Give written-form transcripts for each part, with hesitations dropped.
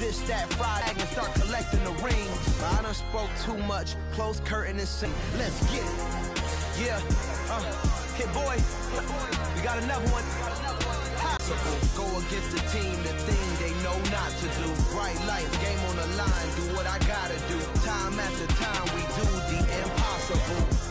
Dish that fried egg and start collecting the rings. I done spoke too much. Close curtain and sing. Let's get it. Yeah. Hit boy. We got another one. Go against the team, the thing they know not to do. Bright lights, game on the line, do what I gotta do. Time after time, we do the impossible.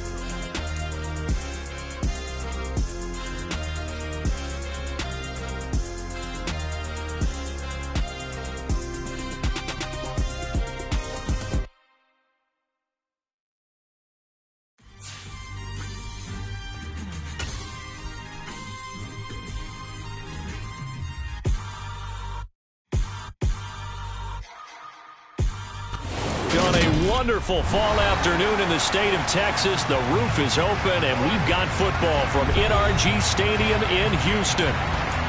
On a wonderful fall afternoon in the state of Texas, the roof is open, and we've got football from NRG Stadium in Houston.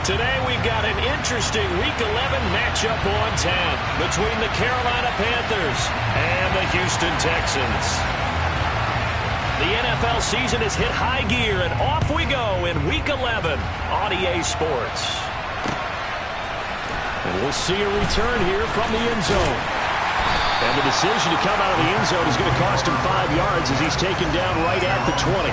Today we've got an interesting Week 11 matchup on tap between the Carolina Panthers and the Houston Texans. The NFL season has hit high gear, and off we go in Week 11 on EA Sports. And we'll see a return here from the end zone. And the decision to come out of the end zone is going to cost him 5 yards as he's taken down right at the 20.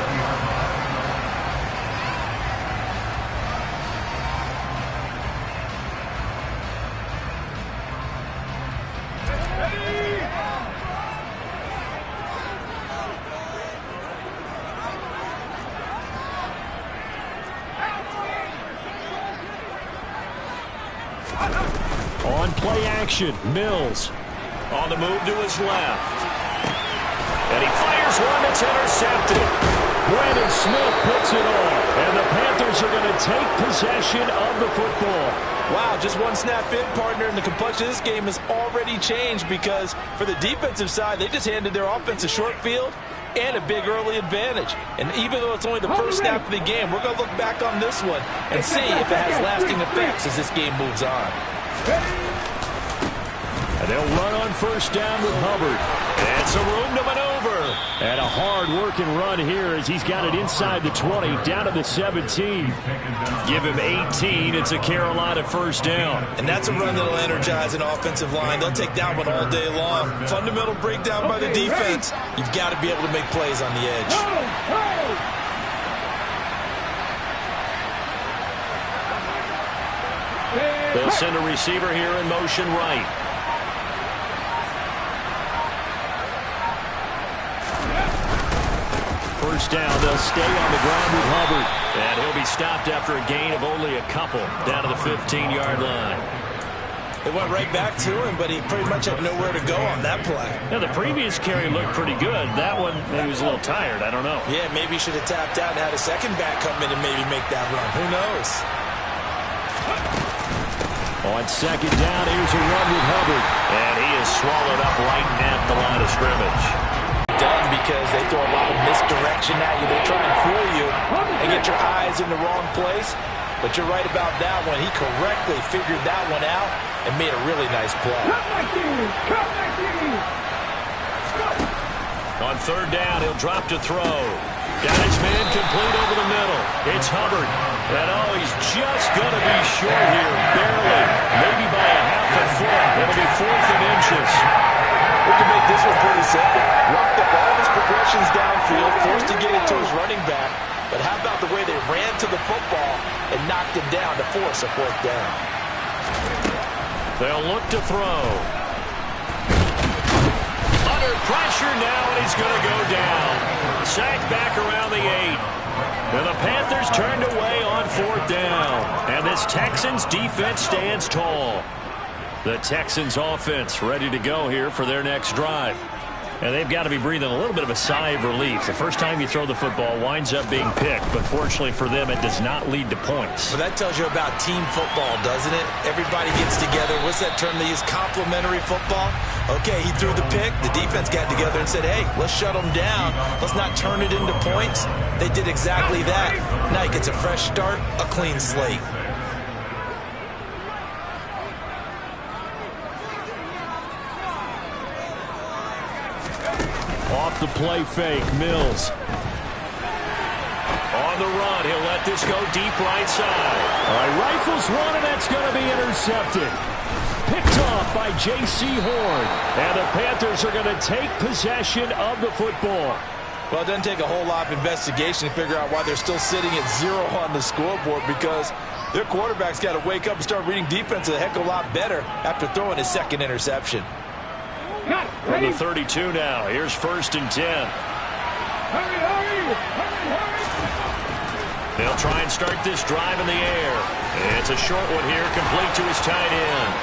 On play action, Mills. On the move to his left. And he fires one that's intercepted. Brandon Smith puts it on. And the Panthers are going to take possession of the football. Wow, just one snap in, partner, and the complexion of this game has already changed because for the defensive side, they just handed their offense a short field and a big early advantage. And even though it's only the first snap of the game, we're going to look back on this one and see if it has lasting effects as this game moves on. And they'll run on first down with Hubbard. And some room to maneuver. And a hard-working run here as he's got it inside the 20, down to the 17. Give him 18. It's a Carolina first down. And that's a run that'll energize an offensive line. They'll take that one all day long. Fundamental breakdown by the defense. You've got to be able to make plays on the edge. They'll send a receiver here in motion right. First down, they'll stay on the ground with Hubbard. And he'll be stopped after a gain of only a couple down to the 15-yard line. They went right back to him, but he pretty much had nowhere to go on that play. Now, the previous carry looked pretty good. That one, maybe he was a little tired. I don't know. Yeah, maybe he should have tapped out and had a second back come in and maybe make that run. Who knows? On second down, here's a run with Hubbard. And he is swallowed up right at the line of scrimmage. Done because they throw a lot of misdirection at you. They try and fool you and get your eyes in the wrong place. But you're right about that one. He correctly figured that one out and made a really nice play. On third down, he'll drop to throw. Got his man complete over the middle. It's Hubbard. And oh, he's just going to be short here. Barely. Maybe by a half a foot. It'll be 4th and inches. We can make this one pretty simple. Locked up all of his progressions downfield, forced to get it to his running back. But how about the way they ran to the football and knocked him down to force a 4th down? They'll look to throw. Under pressure now, and he's going to go down. Sacked back around the 8. And the Panthers turned away on 4th down. And this Texans defense stands tall. The Texans offense ready to go here for their next drive. And they've got to be breathing a little bit of a sigh of relief. The first time you throw the football winds up being picked, but fortunately for them, it does not lead to points. Well, that tells you about team football, doesn't it? Everybody gets together. What's that term they use? Complementary football? Okay, he threw the pick. The defense got together and said, hey, let's shut them down. Let's not turn it into points. They did exactly that. Now he gets a fresh start, a clean slate. Off the play fake, Mills. On the run, he'll let this go deep right side. All right, rifles one, and that's going to be intercepted. Picked off off by J.C. Horn. And the Panthers are going to take possession of the football. Well, it doesn't take a whole lot of investigation to figure out why they're still sitting at 0 on the scoreboard, because their quarterback's got to wake up and start reading defense a heck of a lot better after throwing his second interception. From the 32 now, here's 1st and 10. They'll try and start this drive in the air. It's a short one here, complete to his tight end.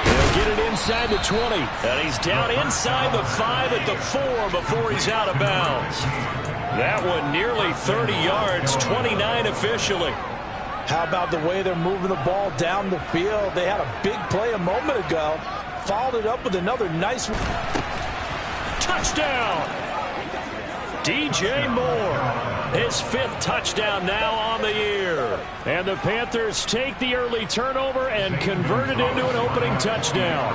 They'll get it inside the 20. And he's down inside the 5 at the 4 before he's out of bounds. That one nearly 30 yards, 29 officially. How about the way they're moving the ball down the field? They had a big play a moment ago. Followed it up with another nice one. Touchdown! DJ Moore, his 5th touchdown now on the year. And the Panthers take the early turnover and convert it into an opening touchdown.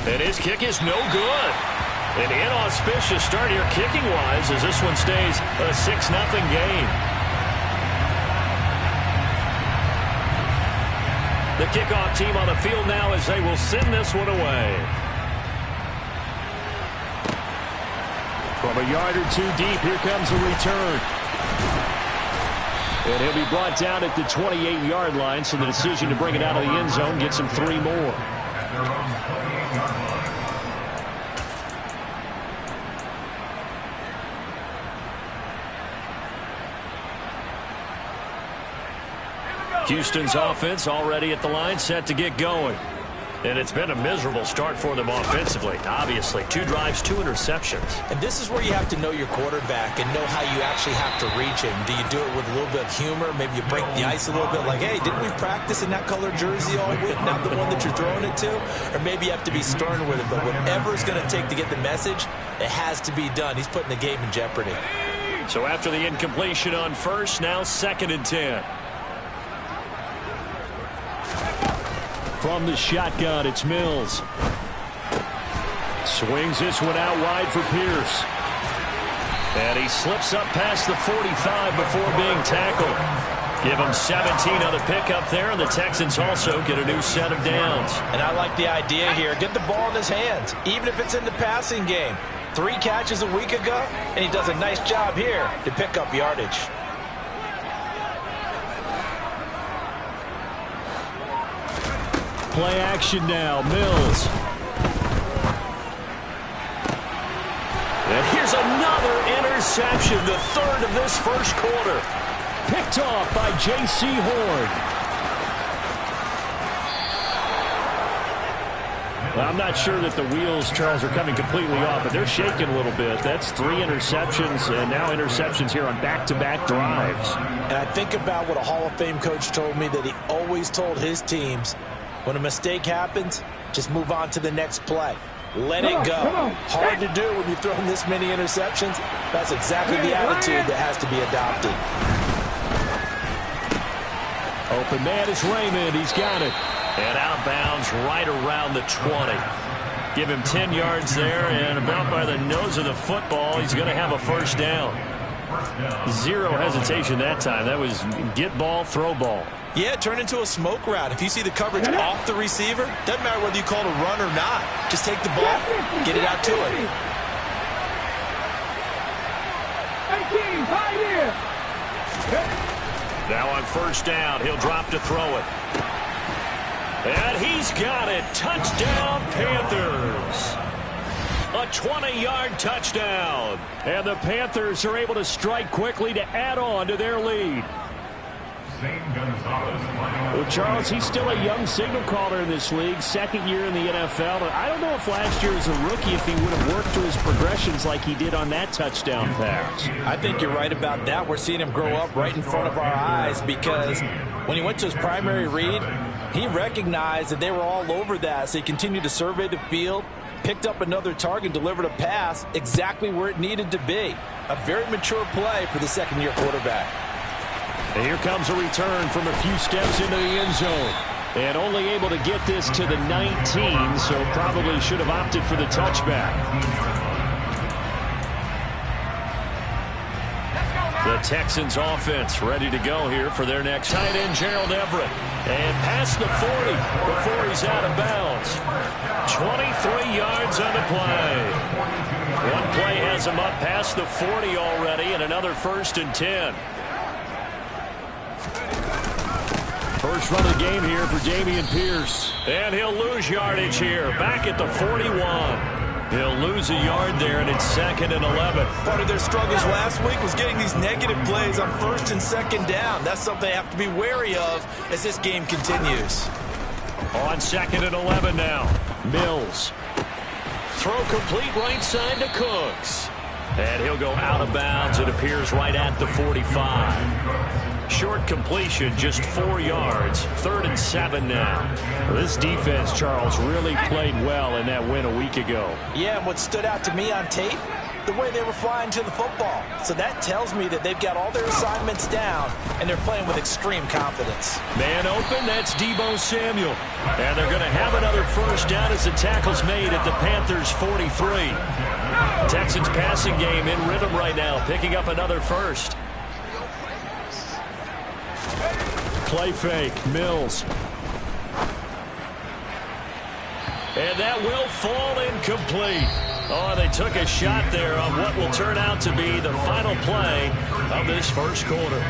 And his kick is no good. An inauspicious start here kicking-wise as this one stays a 6-0 game. The kickoff team on the field now as they will send this one away. From a yard or 2 deep, here comes a return. And he'll be brought down at the 28-yard line, so the decision to bring it out of the end zone gets him 3 more. Houston's offense already at the line, set to get going. And it's been a miserable start for them offensively. Obviously, 2 drives, 2 interceptions. And this is where you have to know your quarterback and know how you actually have to reach him. Do you do it with a little bit of humor? Maybe you break the ice a little bit like, hey, didn't we practice in that color jersey all week, not the one that you're throwing it to? Or maybe you have to be stern with him. But whatever it's going to take to get the message, it has to be done. He's putting the game in jeopardy. So after the incompletion on 1st, now 2nd and 10. From the shotgun, it's Mills. Swings this one out wide for Pierce. And he slips up past the 45 before being tackled. Give him 17 on the pickup there, and the Texans also get a new set of downs. And I like the idea here. Get the ball in his hands, even if it's in the passing game. 3 catches a week ago, and he does a nice job here to pick up yardage. Play action now, Mills. And here's another interception, the 3rd of this 1st quarter. Picked off by J.C. Horn. Well, I'm not sure that the wheels, Charles, are coming completely off, but they're shaking a little bit. That's 3 interceptions, and now interceptions here on back-to-back drives. And I think about what a Hall of Fame coach told me that he always told his teams, when a mistake happens, just move on to the next play. Let it go. Hard to do when you've thrown this many interceptions. That's exactly the attitude that has to be adopted. Open man is Raymond. He's got it. And out of bounds right around the 20. Give him 10 yards there, and about by the nose of the football, he's going to have a 1st down. 0 hesitation that time. That was get ball, throw ball. Yeah, turn into a smoke route. If you see the coverage off the receiver, doesn't matter whether you call it a run or not. Just take the ball, get it out to him. Now on 1st down, he'll drop to throw it. And he's got it. Touchdown, Panthers. A 20-yard touchdown. And the Panthers are able to strike quickly to add on to their lead. Well, Charles, he's still a young signal caller in this league, 2nd year in the NFL. I don't know if last year as a rookie if he would have worked through his progressions like he did on that touchdown pass. I think you're right about that. We're seeing him grow up right in front of our eyes because when he went to his primary read, he recognized that they were all over that, so he continued to survey the field, picked up another target, delivered a pass exactly where it needed to be. A very mature play for the 2nd-year quarterback. And here comes a return from a few steps into the end zone. And only able to get this to the 19, so probably should have opted for the touchback. The Texans offense ready to go here for their next tight end, Gerald Everett. And past the 40 before he's out of bounds. 23 yards on the play. One play has him up past the 40 already, and another 1st and 10. First run of the game here for Dameon Pierce. And he'll lose yardage here. Back at the 41. He'll lose a yard there, and it's 2nd and 11. Part of their struggles last week was getting these negative plays on 1st and 2nd down. That's something they have to be wary of as this game continues. On 2nd and 11 now. Mills. Throw complete right side to Cooks. And he'll go out of bounds. It appears right at the 45. Short completion, just 4 yards. 3rd and 7 now. This defense, Charles, really played well in that win a week ago. Yeah, and what stood out to me on tape, the way they were flying to the football. So that tells me that they've got all their assignments down, and they're playing with extreme confidence. Man open, that's Deebo Samuel. And they're going to have another 1st down as the tackle's made at the Panthers' 43. Texans passing game in rhythm right now, picking up another 1st. Play fake, Mills. And that will fall incomplete. Oh, they took a shot there on what will turn out to be the final play of this 1st quarter.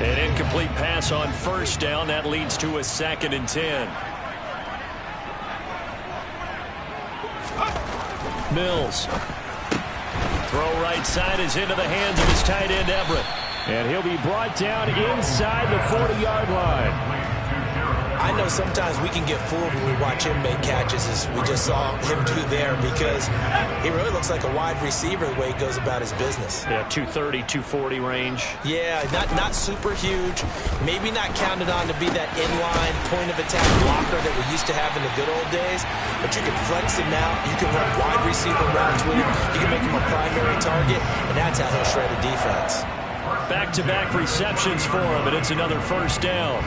An incomplete pass on 1st down. That leads to a 2nd and 10. Mills. Throw right side is into the hands of his tight end, Everett. And he'll be brought down inside the 40-yard line. I know sometimes we can get fooled when we watch him make catches, as we just saw him do there, because he really looks like a wide receiver the way he goes about his business. Yeah, 230, 240 range. Yeah, not super huge. Maybe not counted on to be that inline point-of-attack blocker that we used to have in the good old days, but you can flex him now. You can run wide receiver routes with him. You can make him a primary target, and that's how he'll shred a defense. Back-to-back receptions for him, and it's another 1st down.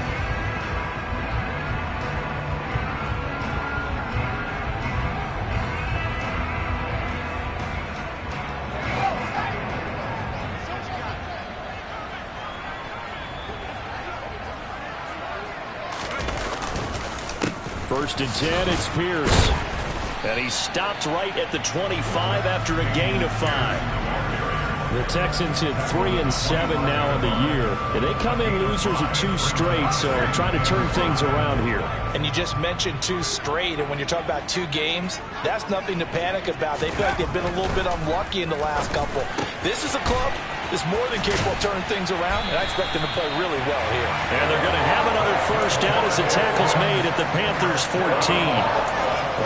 First and 10, it's Pierce. And he stopped right at the 25 after a gain of 5. The Texans hit 3-7 now in the year. And they come in losers of 2 straight, so trying to turn things around here. And you just mentioned 2 straight, and when you're talking about 2 games, that's nothing to panic about. They feel like they've been a little bit unlucky in the last couple. This is a club that's more than capable of turning things around, and I expect them to play really well here. And they're going to have another 1st down as the tackle's made at the Panthers' 14.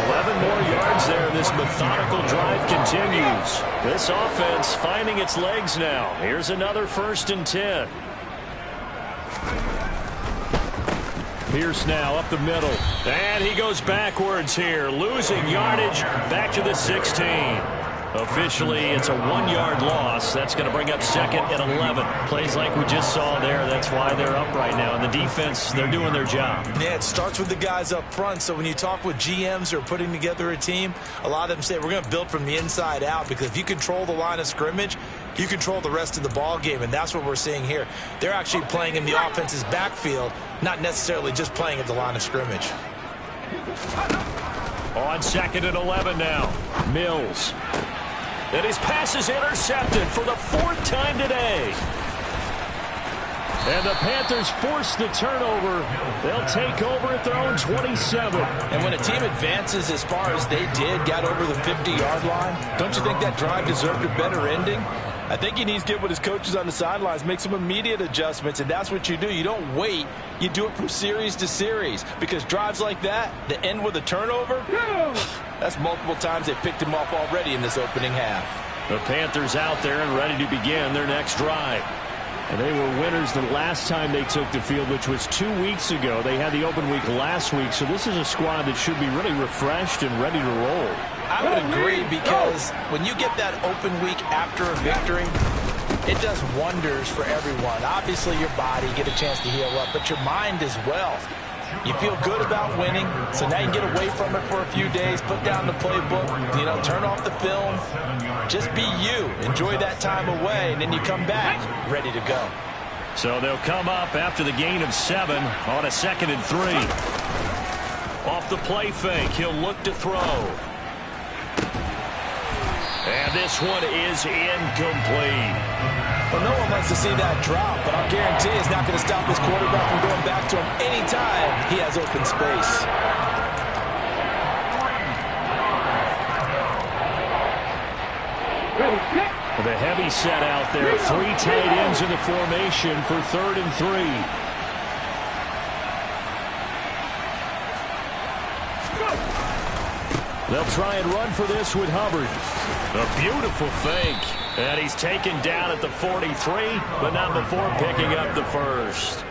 11 more yards there. This methodical drive continues. This offense finding its legs now. Here's another 1st and 10. Pierce now up the middle. And he goes backwards here, losing yardage back to the 16. Officially, it's a 1-yard loss. That's going to bring up 2nd and 11. Plays like we just saw there. That's why they're up right now. And the defense, they're doing their job. Yeah, it starts with the guys up front. So when you talk with GMs who are putting together a team, a lot of them say we're going to build from the inside out, because if you control the line of scrimmage, you control the rest of the ball game, and that's what we're seeing here. They're actually playing in the offense's backfield, not necessarily just playing at the line of scrimmage. On 2nd and 11 now, Mills. And his pass is intercepted for the 4th time today. And the Panthers force the turnover. They'll take over at their own 27. And when a team advances as far as they did, got over the 50-yard line, don't you think that drive deserved a better ending? I think he needs to get with his coaches on the sidelines, make some immediate adjustments, and that's what you do. You don't wait. You do it from series to series, because drives like that end with a turnover, that's multiple times they picked him off already in this opening half. The Panthers out there and ready to begin their next drive. And they were winners the last time they took the field, which was 2 weeks ago. They had the open week last week, so this is a squad that should be really refreshed and ready to roll. I would agree, because when you get that open week after a victory, it does wonders for everyone. Obviously, your body, get a chance to heal up, but your mind as well. You feel good about winning, so now you can get away from it for a few days, put down the playbook, turn off the film. Just be you. Enjoy that time away, and then you come back ready to go. So they'll come up after the gain of 7 on a 2nd and 3. Off the play fake, he'll look to throw. And this one is incomplete. Well, no one wants to see that drop, but I'll guarantee it's not going to stop his quarterback from going back to him anytime he has open space. The heavy set out there. 3 tight ends in the formation for 3rd and 3. They'll try and run for this with Hubbard. A beautiful fake. And he's taken down at the 43, but not before picking up the first.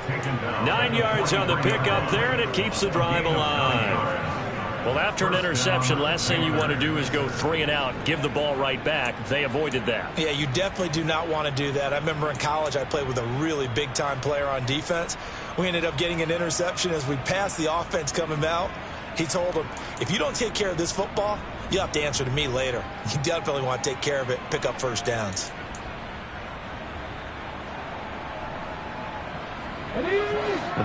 9 yards on the pickup there, and it keeps the drive alive. Well, after an interception, last thing you want to do is go 3 and out, give the ball right back. They avoided that. Yeah, you definitely do not want to do that. I remember in college I played with a really big-time player on defense. We ended up getting an interception as we passed the offense coming out. He told him, if you don't take care of this football, you'll have to answer to me later. You definitely want to take care of it, pick up first downs.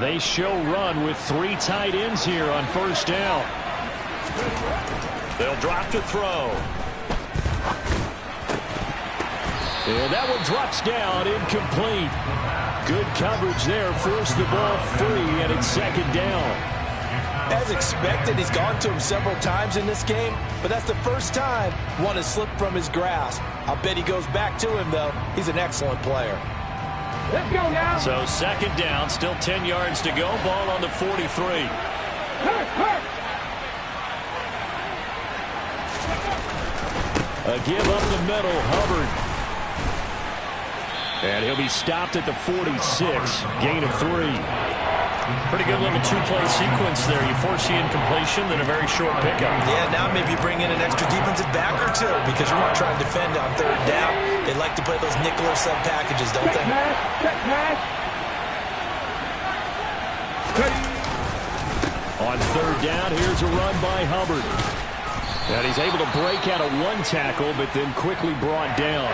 They show run with 3 tight ends here on first down. They'll drop to throw. And that one drops down, incomplete. Good coverage there, forced the ball free, and it's 2nd down. As expected, he's gone to him several times in this game, but that's the first time one has slipped from his grasp. I'll bet he goes back to him, though. He's an excellent player. Let's go now. So 2nd down, still 10 yards to go. Ball on the 43. A give up the middle, Hubbard. And he'll be stopped at the 46. Gain of 3. Pretty good little 2-play sequence there. You force the incompletion, then a very short pickup. Yeah, now maybe you bring in an extra defensive back or 2 because you want to try and defend on 3rd down. They like to play those nickel or sub packages, don't they? Check pass. On 3rd down, here's a run by Hubbard. And he's able to break out of 1 tackle, but then quickly brought down.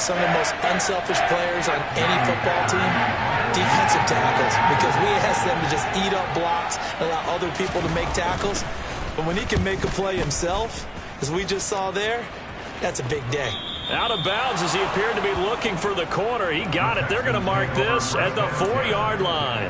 Some of the most unselfish players on any football team, defensive tackles, because we ask them to just eat up blocks and allow other people to make tackles. But when he can make a play himself, as we just saw there, that's a big day. Out of bounds as he appeared to be looking for the corner. He got it. They're going to mark this at the 4-yard line.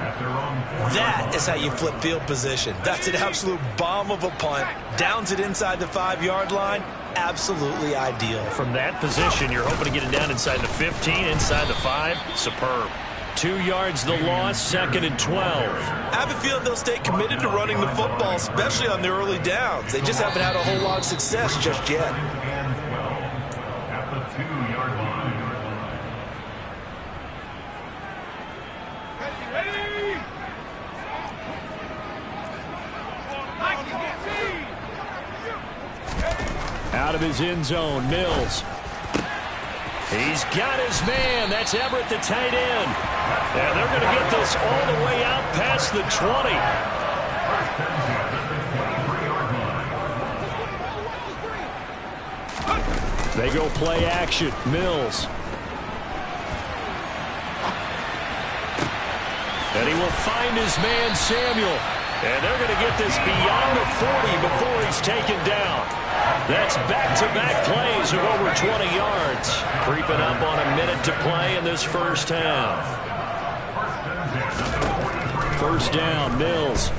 That is how you flip field position. That's an absolute bomb of a punt. Downs it inside the 5-yard line. Absolutely ideal. From that position, you're hoping to get it down inside the 15, inside the 5. Superb. 2 yards the loss, 2nd and 12. I have a feeling they'll stay committed to running the football, especially on the early downs. They just haven't had a whole lot of success just yet. Out of his end zone, Mills. He's got his man. That's Everett, the tight end. And they're going to get this all the way out past the 20. They go play action. Mills. And he will find his man, Samuel. And they're going to get this beyond the 40 before he's taken down. That's back-to-back plays of over 20 yards. Creeping up on a minute to play in this first half. First down, Mills.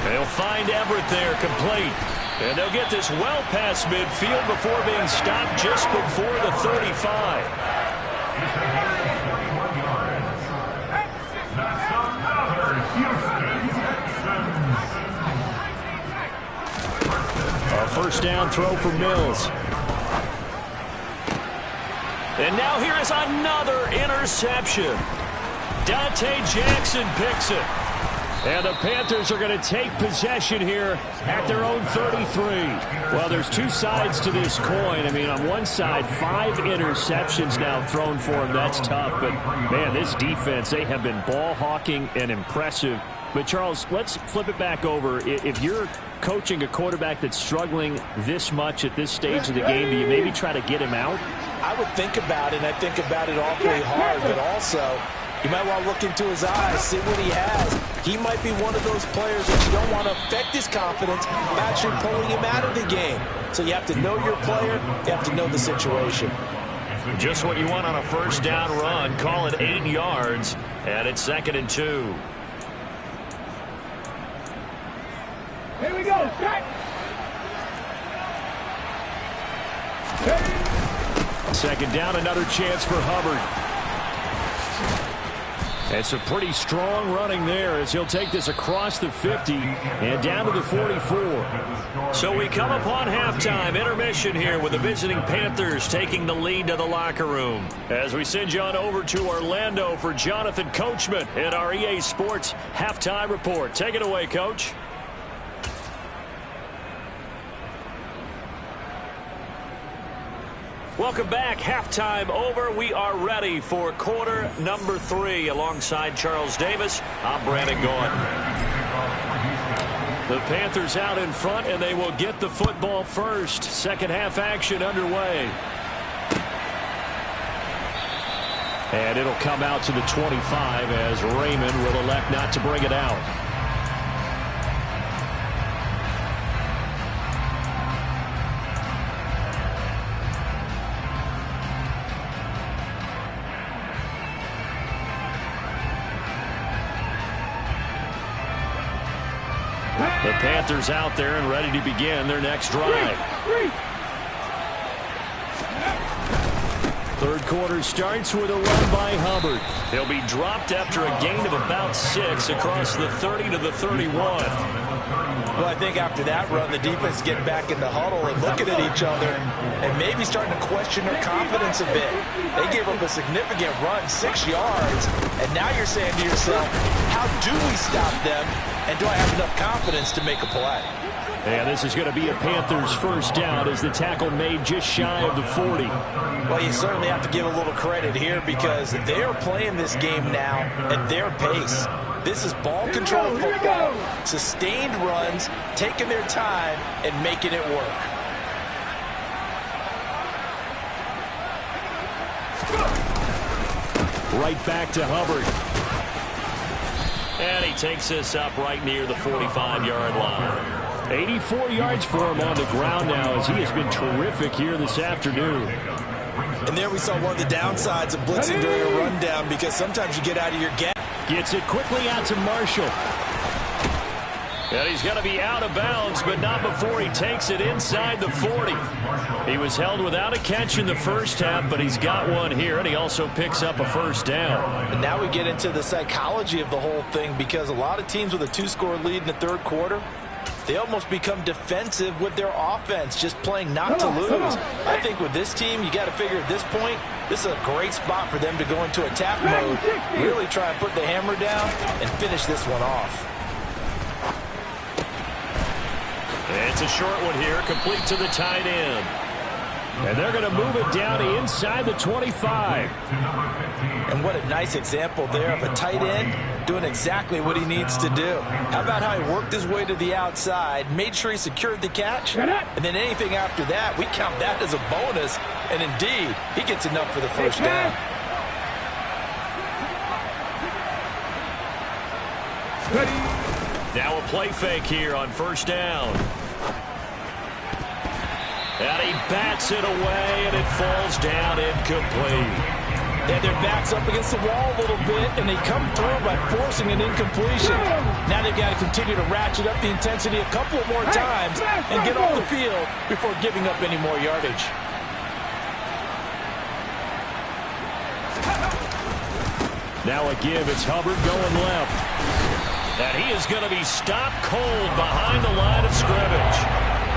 They'll find Everett there, complete. And they'll get this well past midfield before being stopped just before the 35. A first down throw for Mills. And now here is another interception. Dante Jackson picks it. And the Panthers are going to take possession here at their own 33. Well, there's two sides to this coin. I mean, on one side, 5 interceptions now thrown for him. That's tough. But, man, this defense, they have been ball hawking and impressive. But, Charles, let's flip it back over. If you're coaching a quarterback that's struggling this much at this stage of the game, do you maybe try to get him out? I would think about it, and I think about it awfully hard, but also you might want to look into his eyes, see what he has. He might be one of those players that you don't want to affect his confidence by actually pulling him out of the game. So you have to know your player. You have to know the situation. Just what you want on a first down run. Call it 8 yards, and it's 2nd and 2. Here we go, set. Second down, another chance for Hubbard. It's a pretty strong running there as he'll take this across the 50 and down to the 44. So we come upon halftime intermission here with the visiting Panthers taking the lead to the locker room. As we send you on over to Orlando for Jonathan Coachman in our EA Sports halftime report. Take it away, Coach. Welcome back. Halftime over. We are ready for quarter number 3. Alongside Charles Davis, I'm Brandon Gaudin. The Panthers out in front, and they will get the football first. Second half action underway. And it'll come out to the 25 as Raymond will elect not to bring it out. The Panthers out there and ready to begin their next drive. Third quarter starts with a run by Hubbard. He'll be dropped after a gain of about 6 across the 30 to the 31. Well, I think after that run, the defense getting back in the huddle and looking at each other and maybe starting to question their confidence a bit. They gave up a significant run, 6 yards, and now you're saying to yourself, how do we stop them, and do I have enough confidence to make a play? And this is going to be a Panthers first down as the tackle made just shy of the 40. Well, you certainly have to give a little credit here because they are playing this game now at their pace. This is ball control football, sustained runs, taking their time and making it work. Right back to Hubbard. And he takes this up right near the 45-yard line. 84 yards for him on the ground now as he has been terrific here this afternoon. And there we saw one of the downsides of blitzing during a rundown because sometimes you get out of your gap. Gets it quickly out to Marshall. And he's going to be out of bounds, but not before he takes it inside the 40. He was held without a catch in the first half, but he's got one here, and he also picks up a first down. And now we get into the psychology of the whole thing because a lot of teams with a 2-score lead in the third quarter, they almost become defensive with their offense, just playing not to lose. I think with this team, you got to figure at this point, this is a great spot for them to go into attack mode, really try and put the hammer down and finish this one off. It's a short one here, complete to the tight end. And they're going to move it down to inside the 25. And what a nice example there of a tight end doing exactly what he needs to do. How about how he worked his way to the outside, made sure he secured the catch, and then anything after that, we count that as a bonus. And indeed, he gets enough for the first down. Now a play fake here on first down. And he bats it away, and it falls down incomplete. And their back's up against the wall a little bit, and they come through by forcing an incompletion. Now they've got to continue to ratchet up the intensity a couple of more times and get off the field before giving up any more yardage. Now a give. It's Hubbard going left. And he is going to be stopped cold behind the line of scrimmage.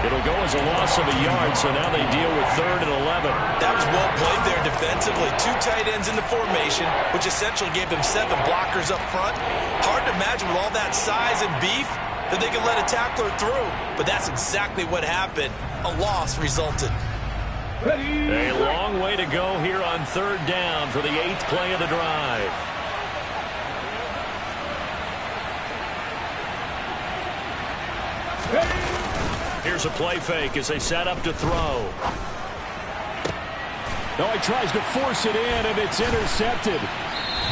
It'll go as a loss of a yard, so now they deal with 3rd and 11. That was well played there defensively. 2 tight ends in the formation, which essentially gave them 7 blockers up front. Hard to imagine with all that size and beef that they could let a tackler through. But that's exactly what happened. A loss resulted. A long way to go here on 3rd down for the 8th play of the drive. Here's a play fake as they set up to throw. No, he tries to force it in, and it's intercepted.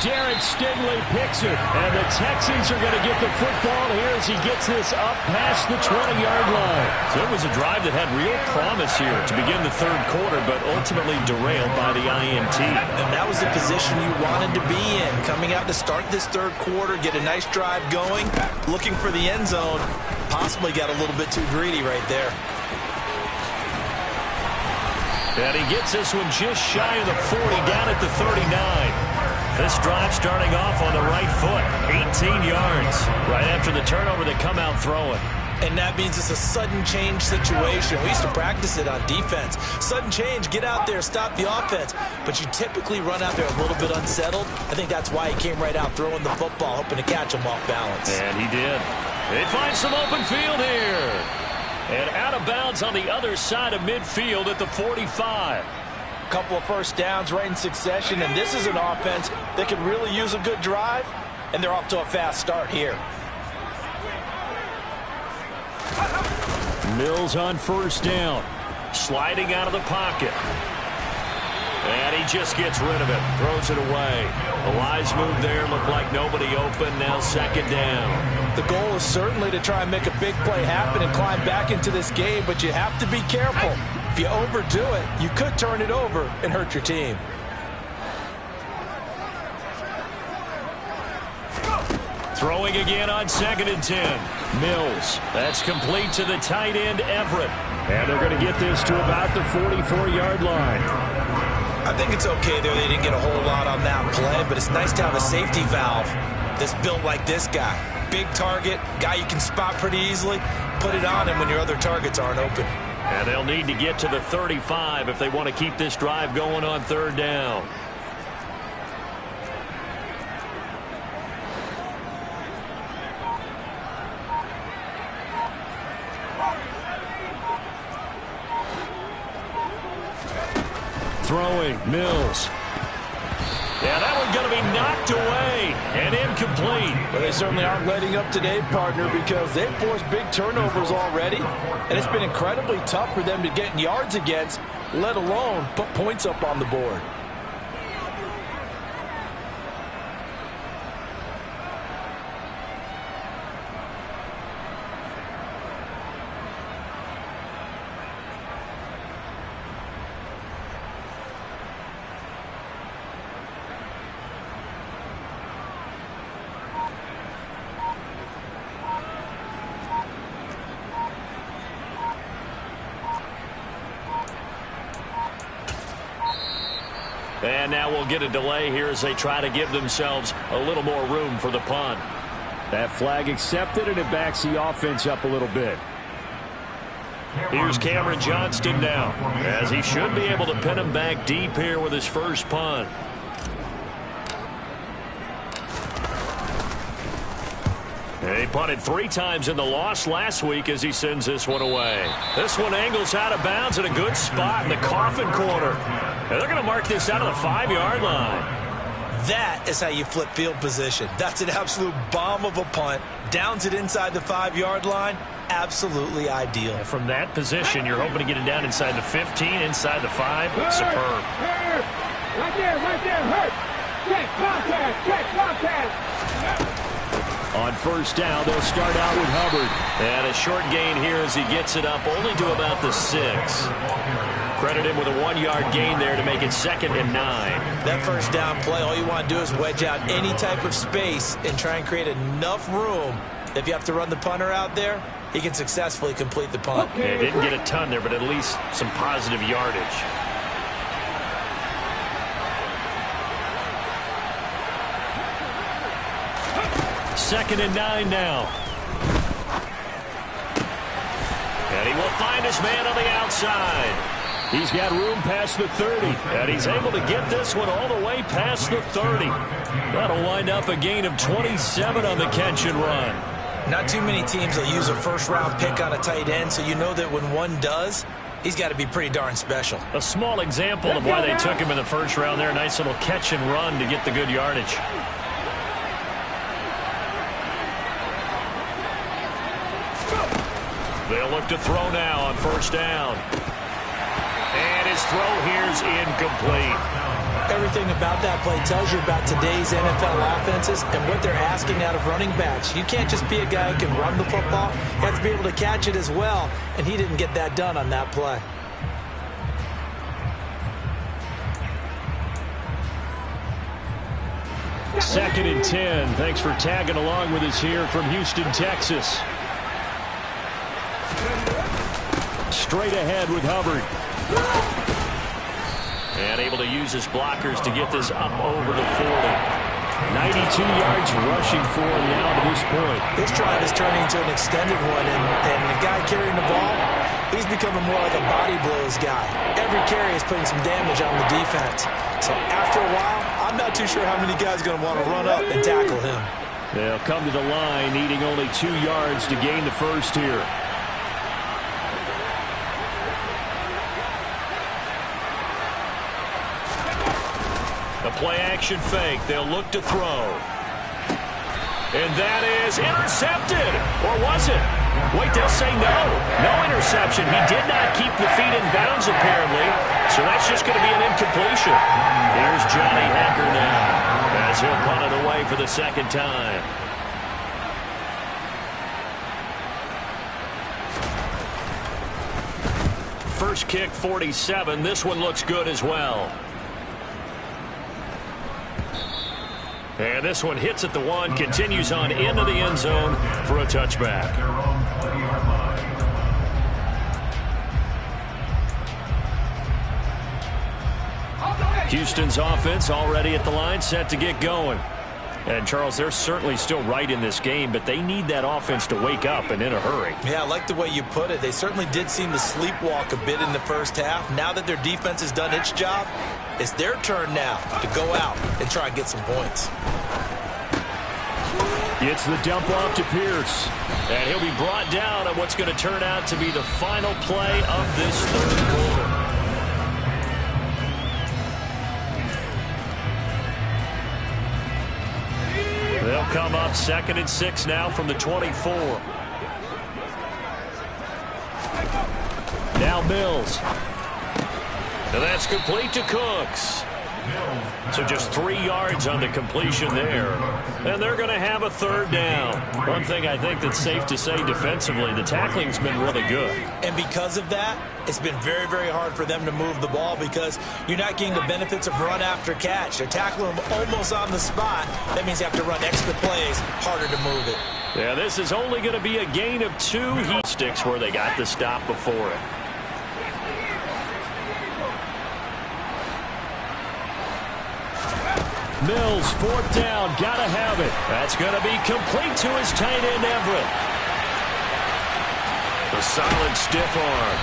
Jared Stingley picks it, and the Texans are going to get the football here as he gets this up past the 20-yard line. So it was a drive that had real promise here to begin the 3rd quarter, but ultimately derailed by the INT. And that was the position you wanted to be in. Coming out to start this 3rd quarter, get a nice drive going, looking for the end zone. Possibly got a little bit too greedy right there. And he gets this one just shy of the 40, down at the 39. This drive starting off on the right foot, 18 yards. Right after the turnover, they come out throwing. And that means it's a sudden change situation. We used to practice it on defense. Sudden change, get out there, stop the offense. But you typically run out there a little bit unsettled. I think that's why he came right out throwing the football, hoping to catch him off balance. And he did. They find some open field here. And out of bounds on the other side of midfield at the 45. Couple of first downs right in succession, and this is an offense that can really use a good drive, and they're off to a fast start here. Mills on 1st down, sliding out of the pocket. And he just gets rid of it, throws it away. A wise move there, looked like nobody open, now 2nd down. The goal is certainly to try and make a big play happen and climb back into this game, but you have to be careful. If you overdo it, you could turn it over and hurt your team. Throwing again on 2nd and 10. Mills. That's complete to the tight end, Everett. And they're going to get this to about the 44-yard line. I think it's okay there. They didn't get a whole lot on that play, but it's nice to have a safety valve that's built like this guy. Big target, guy you can spot pretty easily. Put it on him when your other targets aren't open. And they'll need to get to the 35 if they want to keep this drive going on 3rd down. Throwing, Mills. Yeah, that one's going to be knocked away and incomplete. Well, they certainly aren't letting up today, partner, because they've forced big turnovers already, and it's been incredibly tough for them to get yards against, let alone put points up on the board. And now we'll get a delay here as they try to give themselves a little more room for the punt. That flag accepted, and it backs the offense up a little bit. Here's Cameron Johnston now, as he should be able to pin him back deep here with his first punt. He punted 3 times in the loss last week as he sends this one away. This one angles out of bounds in a good spot in the coffin corner. And they're going to mark this out of the 5-yard line. That is how you flip field position. That's an absolute bomb of a punt. Downs it inside the 5-yard line. Absolutely ideal. From that position, you're hoping to get it down inside the 15, inside the 5. Superb. Hurt. Right there, hurt. Check, contact. On 1st down, they'll start out with Hubbard. And a short gain here as he gets it up only to about the 6. Credit him with a 1-yard gain there to make it 2nd and 9. That first down play, all you want to do is wedge out any type of space and try and create enough room. If you have to run the punter out there, he can successfully complete the punt. Yeah, didn't get a ton there, but at least some positive yardage. Second and 9 now. And he will find find his man on the outside. He's got room past the 30. And he's able to get this one all the way past the 30. That'll wind up a gain of 27 on the catch and run. Not too many teams will use a first-round pick on a tight end, so you know that when one does, he's got to be pretty darn special. A small example of why they took him in the first round there. Nice little catch and run to get the good yardage. They'll look to throw now on first down. And his throw here's incomplete. Everything about that play tells you about today's NFL offenses and what they're asking out of running backs. You can't just be a guy who can run the football. You have to be able to catch it as well, and he didn't get that done on that play. Second and 10. Thanks for tagging along with us here from Houston, Texas. Straight ahead with Hubbard. And able to use his blockers to get this up over the 40. 92 yards rushing for him now to this point. This drive is turning into an extended one, and the guy carrying the ball, he's becoming more like a body blows guy. Every carry is putting some damage on the defense. So after a while, I'm not too sure how many guys are going to want to run up and tackle him. They'll come to the line, needing only 2 yards to gain the first here. The play-action fake. They'll look to throw. And that is intercepted. Or was it? Wait, they'll say no. No interception. He did not keep the feet in bounds, apparently. So that's just going to be an incompletion. Here's Johnny Hekker now as he'll punt it away for the second time. First kick, 47. This one looks good as well. And this one hits at the 1, continues on into the end zone for a touchback. Houston's offense already at the line, set to get going. And, Charles, they're certainly still right in this game, but they need that offense to wake up and in a hurry. Yeah, I like the way you put it. They certainly did seem to sleepwalk a bit in the first half. Now that their defense has done its job, it's their turn now to go out and try and get some points. It's the dump off to Pierce. And he'll be brought down on what's going to turn out to be the final play of this third quarter. They'll come up 2nd and 6 now from the 24. Now Mills. And that's complete to Cooks. So just 3 yards on the completion there. And they're going to have a third down. One thing I think that's safe to say defensively, the tackling's been really good. And because of that, it's been very, very hard for them to move the ball because you're not getting the benefits of run after catch. They're tackling them almost on the spot. That means you have to run extra plays, harder to move it. Yeah, this is only going to be a gain of 2. He sticks where they got the stop before it. Mills, 4th down, gotta have it. That's going to be complete to his tight end, Everett. The solid stiff arm.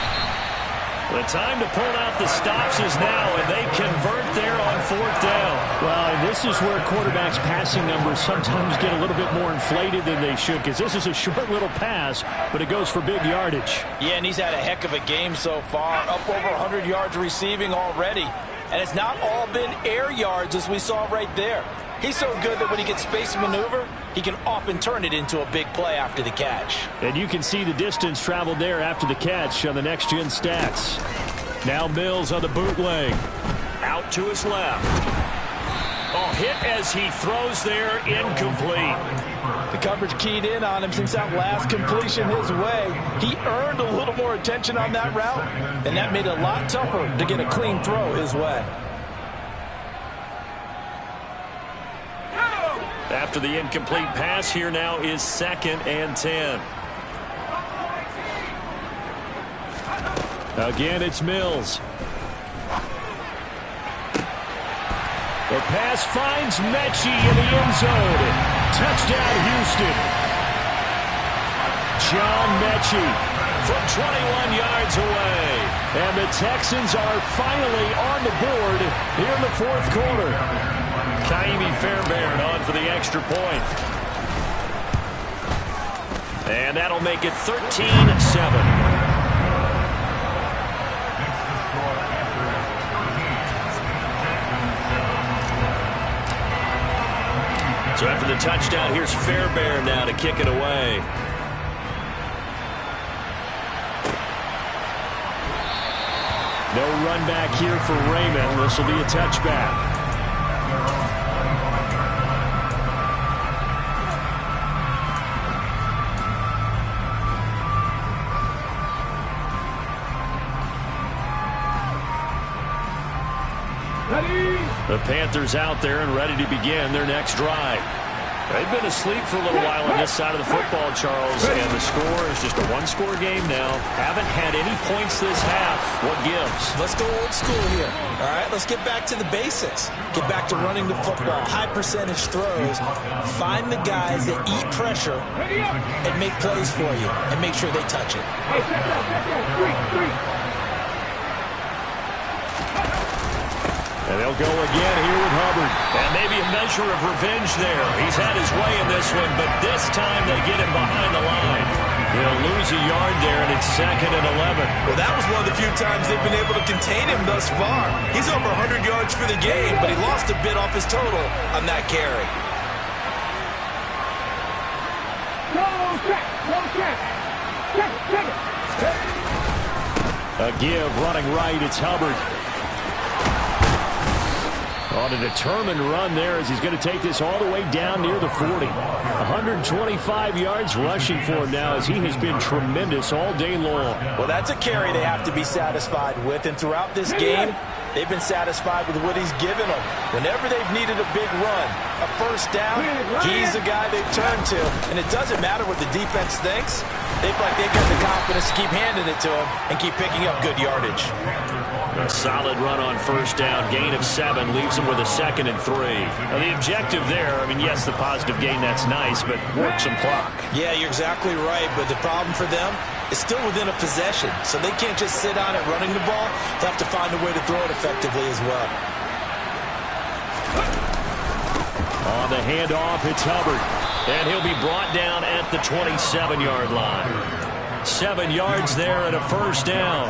The time to pull out the stops is now, and they convert there on 4th down. Well, and this is where quarterbacks' passing numbers sometimes get a little bit more inflated than they should, because this is a short little pass, but it goes for big yardage. Yeah, and he's had a heck of a game so far, up over 100 yards receiving already. And it's not all been air yards as we saw right there. He's so good that when he gets space to maneuver, he can often turn it into a big play after the catch. And you can see the distance traveled there after the catch on the next-gen stats. Now Mills on the bootleg. Out to his left. Oh, hit as he throws there, incomplete. The coverage keyed in on him since that last completion his way. He earned a little more attention on that route, and that made it a lot tougher to get a clean throw his way. After the incomplete pass, here now is 2nd and 10. Again, it's Mills. The pass finds Mechie in the end zone. Touchdown, Houston. John Mechie from 21 yards away. And the Texans are finally on the board here in the fourth quarter. Ka'imi Fairbairn on for the extra point. And that'll make it 13-7. So after the touchdown, here's Fairbairn now to kick it away. No run back here for Raymond. This will be a touchback. The Panthers out there and ready to begin their next drive. They've been asleep for a little while on this side of the football, Charles, and the score is just a one-score game now. Haven't had any points this half. What gives? Let's go old school here. All right, let's get back to the basics. Get back to running the football, high-percentage throws. Find the guys that eat pressure and make plays for you and make sure they touch it. And they'll go again here with Hubbard. And maybe a measure of revenge there. He's had his way in this one, but this time they get him behind the line. He'll lose a yard there, and it's 2nd and 11. Well, that was one of the few times they've been able to contain him thus far. He's over 100 yards for the game, but he lost a bit off his total on that carry. A give running right. It's Hubbard. On a determined run there as he's going to take this all the way down near the 40. 125 yards rushing for him now as he has been tremendous all day long. Well, that's a carry they have to be satisfied with. And throughout this game, they've been satisfied with what he's given them. Whenever they've needed a big run, a first down, he's the guy they've turned to. And it doesn't matter what the defense thinks. They've got the confidence to keep handing it to him and keep picking up good yardage. A solid run on first down. Gain of 7 leaves him with a 2nd and 3. Now the objective there, I mean, yes, the positive gain, that's nice, but work some clock. Yeah, you're exactly right, but the problem for them is still within a possession, so they can't just sit on it running the ball. They have to find a way to throw it effectively as well. On the handoff, it's Hubbard, and he'll be brought down at the 27-yard line. 7 yards there and a first down.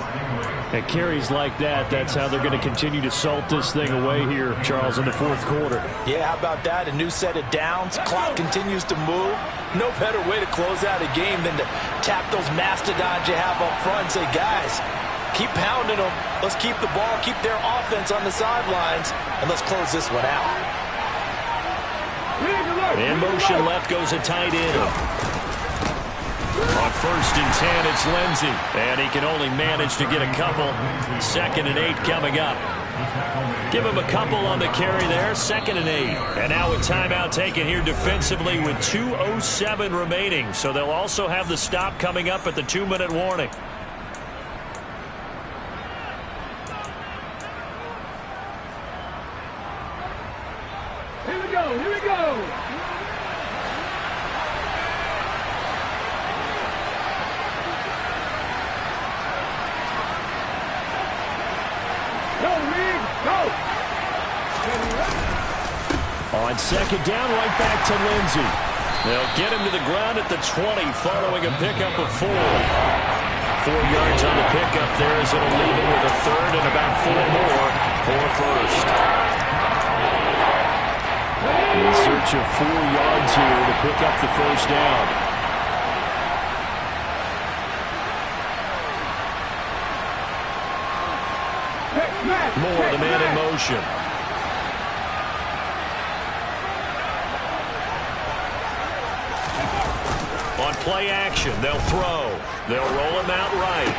At carries like that, that's how they're going to continue to salt this thing away here, Charles, in the fourth quarter. Yeah, how about that? A new set of downs. Clock continues to move. No better way to close out a game than to tap those mastodons you have up front and say, guys, keep pounding them. Let's keep the ball, keep their offense on the sidelines, and let's close this one out. In motion left goes a tight end. On 1st and 10, it's Lindsey. And he can only manage to get a couple. 2nd and 8 coming up. Give him a couple on the carry there. 2nd and 8. And now a timeout taken here defensively with 2:07 remaining. So they'll also have the stop coming up at the 2-minute warning. Here we go, here we go. On 2nd down, right back to Lindsey. They'll get him to the ground at the 20 following a pickup of 4. 4 yards on the pickup there as it'll leave him with a 3rd and about 4 more for first. In search of 4 yards here to pick up the first down. Moore, the man in motion. On play action, they'll throw. They'll roll him out right.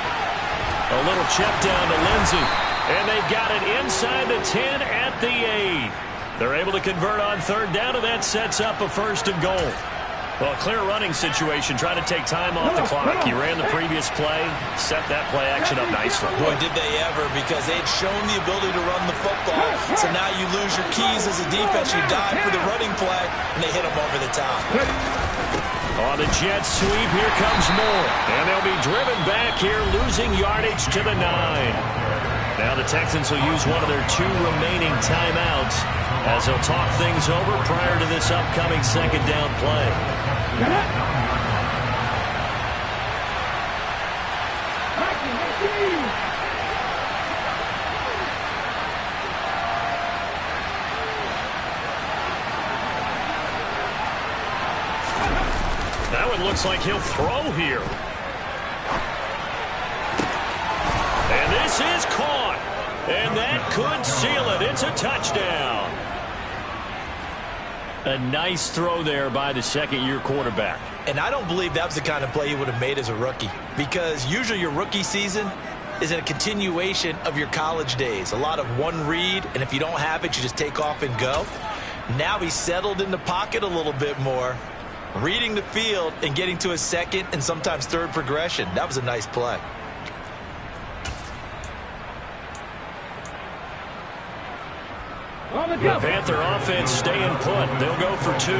A little check down to Lindsey. And they've got it inside the 10 at the 8. They're able to convert on 3rd down, and that sets up a 1st and goal. Well, a clear running situation, trying to take time off the clock. He ran the previous play, set that play action up nicely. Boy, did they ever, because they'd shown the ability to run the football. So now you lose your keys as a defense. You dive for the running play, and they hit them over the top. On the jet sweep, here comes Moore. And they'll be driven back here, losing yardage to the 9. Now the Texans will use one of their 2 remaining timeouts as they'll talk things over prior to this upcoming second down play. That one looks like he'll throw here. And this is caught. And that could seal it. It's a touchdown. A nice throw there by the second-year quarterback. And I don't believe that was the kind of play he would have made as a rookie, because usually your rookie season is a continuation of your college days. A lot of one read, and if you don't have it, you just take off and go. Now he's settled in the pocket a little bit more, reading the field and getting to his second and sometimes third progression. That was a nice play. The Panther offense staying put. They'll go for 2.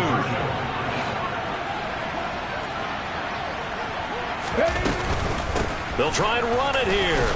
They'll try and run it here.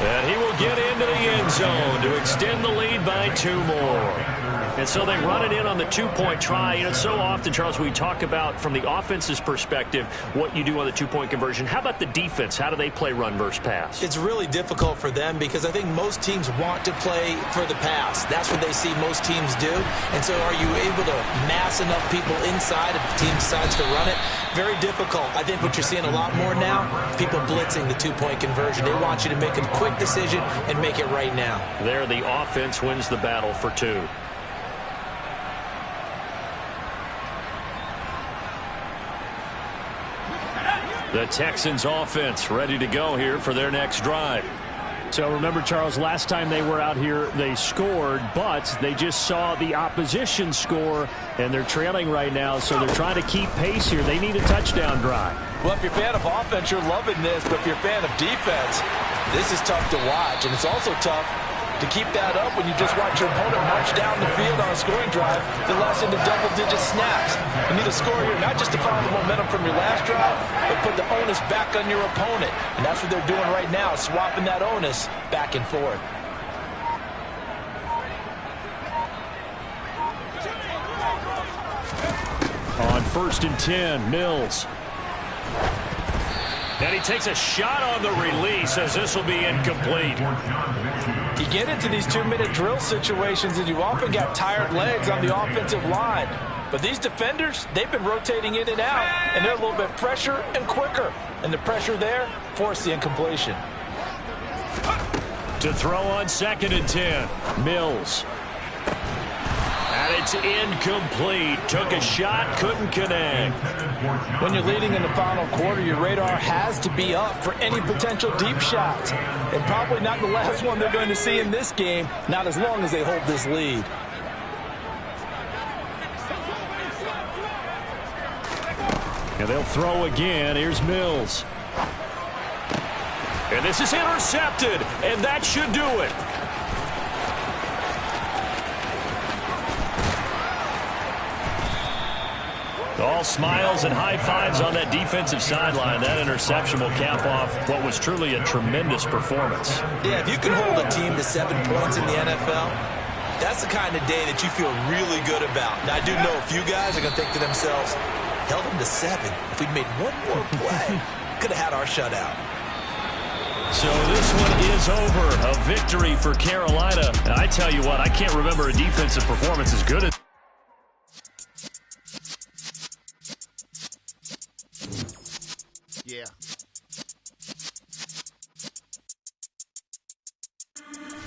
And he will get into the end zone to extend the lead by 2 more. And so they run it in on the 2-point try. You know, so often, Charles, we talk about from the offense's perspective what you do on the 2-point conversion. How about the defense? How do they play run versus pass? It's really difficult for them because I think most teams want to play for the pass. That's what they see most teams do. And so are you able to mass enough people inside if the team decides to run it? Very difficult. I think what you're seeing a lot more now, people blitzing the 2-point conversion. They want you to make a quick decision and make it right now. There, the offense wins the battle for 2. The Texans offense ready to go here for their next drive. So remember, Charles, last time they were out here, they scored, but they just saw the opposition score, and they're trailing right now, so they're trying to keep pace here. They need a touchdown drive. Well, if you're a fan of offense, you're loving this, but if you're a fan of defense, this is tough to watch, and it's also tough to keep that up when you just watch your opponent march down the field on a scoring drive that lasts into double-digit snaps. You need a score here, not just to follow the momentum from your last drive, but put the onus back on your opponent. And that's what they're doing right now, swapping that onus back and forth. On 1st and 10, Mills. And he takes a shot on the release as this will be incomplete. You get into these 2-minute drill situations and you often got tired legs on the offensive line. But these defenders, they've been rotating in and out, and they're a little bit fresher and quicker. And the pressure there forced the incompletion. To throw on 2nd and 10, Mills. And it's incomplete. Took a shot, couldn't connect. When you're leading in the final quarter, your radar has to be up for any potential deep shots. And probably not the last one they're going to see in this game, not as long as they hold this lead. And they'll throw again. Here's Mills. And this is intercepted, and that should do it. All smiles and high fives on that defensive sideline. That interception will cap off what was truly a tremendous performance. Yeah, if you can hold a team to 7 points in the NFL, that's the kind of day that you feel really good about. Now, I do know a few guys are going to think to themselves, held them to 7. If we'd made one more play, could have had our shutout. So this one is over. A victory for Carolina. And I tell you what, I can't remember a defensive performance as good as... Yeah.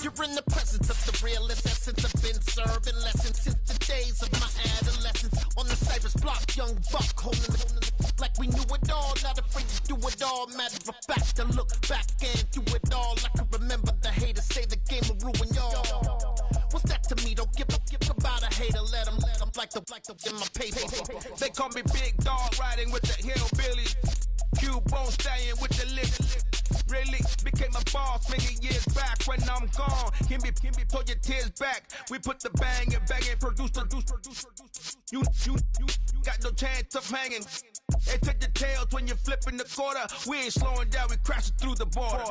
You're in the presence of the realest essence. I've been serving lessons since the days of my adolescence. On the Cypress block, young buck holding it like we knew it all. Not afraid to do it all. Matter of fact, I look back and do it all. I can remember the haters say the game will ruin y'all. What's that to me? Don't give about a hater. Let them like the in my paper. They call me Big Dog, riding with the hillbilly. Q-Bone staying with the lift. Really became a boss many years back. When I'm gone, can be pull your tears back. We put the bang and produce. You got no chance of hanging. They take the tails when you're flipping the quarter. We ain't slowing down, we crashing through the border.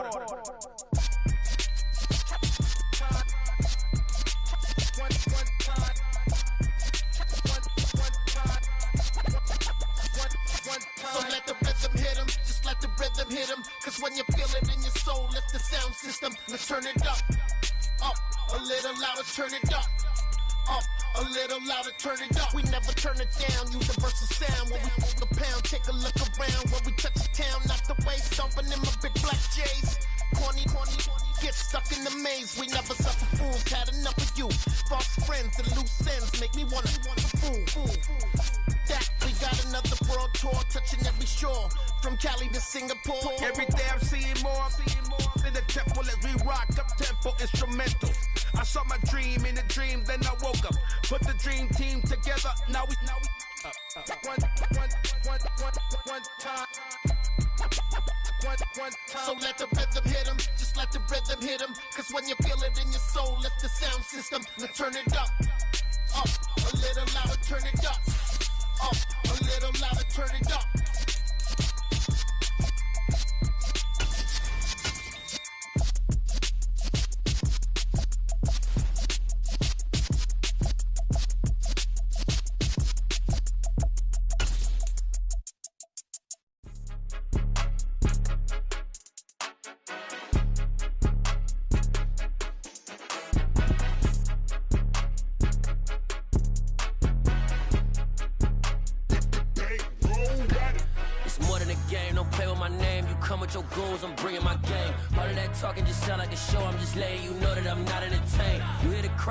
So let the rhythm hit him, just let the rhythm hit him. Cause when you feel it in your soul, lift the sound system. Let's turn it up, a little louder, turn it up, a little louder, turn it up. We never turn it down, universal sound. When we move the pound, take a look around. When we touch the town, knock the way, stomping in my big black J's. Corny, get stuck in the maze. We never suffer fools, had enough of you. False friends and loose ends make me wanna fool. That we got another world tour, touching every shore, from Cali to Singapore. Every day I'm seeing more in the temple as we rock up tempo instrumentals. I saw my dream in a dream, then I woke up. Put the dream team together, now we one time. So let the rhythm hit him, just let the rhythm hit him. Cause when you feel it in your soul, lift the sound system. Now turn it up, a little louder, turn it up, a little louder, turn it up. With your goals, I'm bringing my game. All of that talking just sound like a show. I'm just letting you know that I'm not entertained. You hear the crowd.